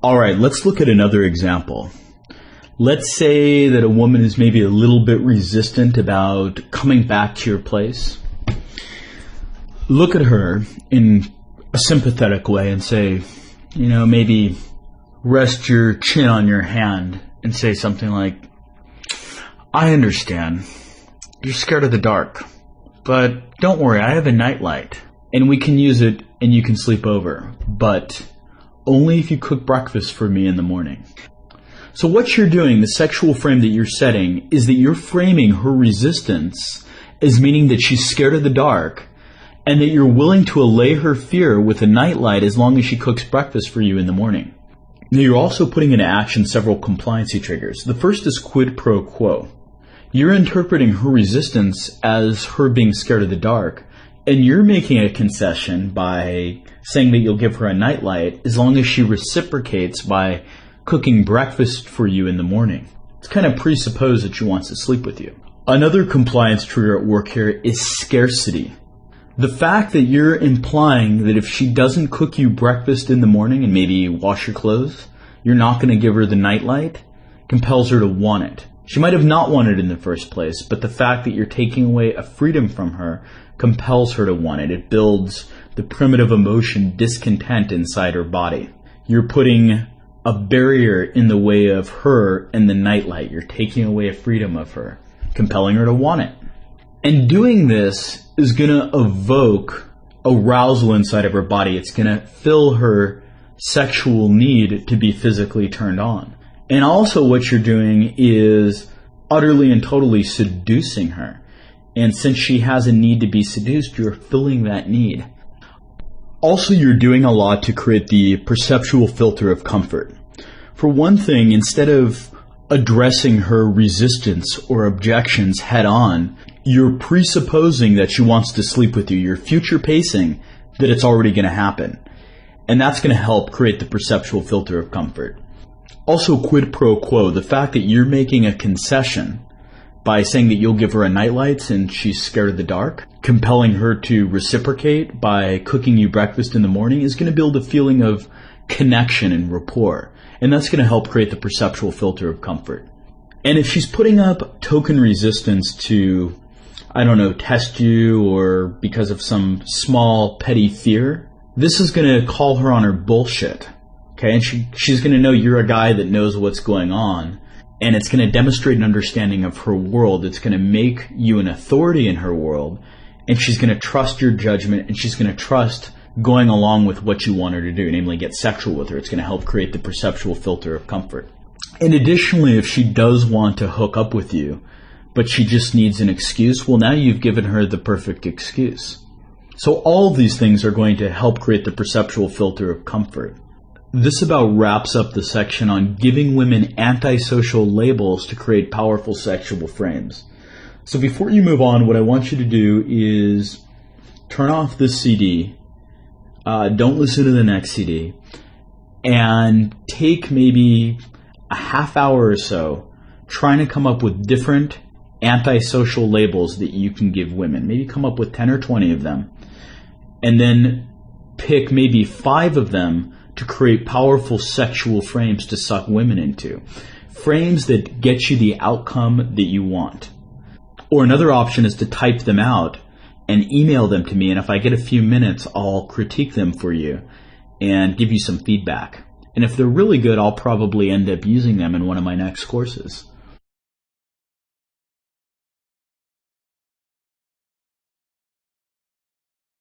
All right, let's look at another example. Let's say that a woman is maybe a little bit resistant about coming back to your place. Look at her in a sympathetic way and say, maybe rest your chin on your hand and say something like, I understand. You're scared of the dark, but don't worry, I have a nightlight and we can use it and you can sleep over, but only if you cook breakfast for me in the morning. So what you're doing, the sexual frame that you're setting, is that you're framing her resistance as meaning that she's scared of the dark and that you're willing to allay her fear with a nightlight as long as she cooks breakfast for you in the morning. Now you're also putting into action several compliancy triggers. The first is quid pro quo. You're interpreting her resistance as her being scared of the dark, and you're making a concession by saying that you'll give her a nightlight as long as she reciprocates by cooking breakfast for you in the morning. It's kind of presupposed that she wants to sleep with you. Another compliance trigger at work here is scarcity. The fact that you're implying that if she doesn't cook you breakfast in the morning and maybe wash your clothes, you're not going to give her the nightlight, compels her to want it. She might have not wanted it in the first place, but the fact that you're taking away a freedom from her compels her to want it. It builds the primitive emotion discontent inside her body. You're putting a barrier in the way of her and the nightlight. You're taking away a freedom of her, compelling her to want it. And doing this is going to evoke arousal inside of her body. It's going to fill her sexual need to be physically turned on. And also what you're doing is utterly and totally seducing her. And since she has a need to be seduced, you're filling that need. Also, you're doing a lot to create the perceptual filter of comfort. For one thing, instead of addressing her resistance or objections head on, you're presupposing that she wants to sleep with you. You're future pacing that it's already going to happen. And that's going to help create the perceptual filter of comfort. Also, quid pro quo, the fact that you're making a concession by saying that you'll give her a nightlight and she's scared of the dark, compelling her to reciprocate by cooking you breakfast in the morning, is going to build a feeling of connection and rapport. And that's going to help create the perceptual filter of comfort. And if she's putting up token resistance to, test you or because of some small petty fear, this is going to call her on her bullshit. Okay, and she's going to know you're a guy that knows what's going on. And it's going to demonstrate an understanding of her world. It's going to make you an authority in her world. And she's going to trust your judgment, and she's going to trust going along with what you want her to do, namely get sexual with her. It's going to help create the perceptual filter of comfort. And additionally, if she does want to hook up with you, but she just needs an excuse, well, now you've given her the perfect excuse. So all of these things are going to help create the perceptual filter of comfort. This about wraps up the section on giving women antisocial labels to create powerful sexual frames. So before you move on, what I want you to do is turn off this CD, don't listen to the next CD, and take maybe a half hour or so trying to come up with different antisocial labels that you can give women. Maybe come up with 10 or 20 of them, and then pick maybe 5 of them to create powerful sexual frames to suck women into. Frames that get you the outcome that you want. Or another option is to type them out and email them to me, and if I get a few minutes, I'll critique them for you and give you some feedback. And if they're really good, I'll probably end up using them in one of my next courses.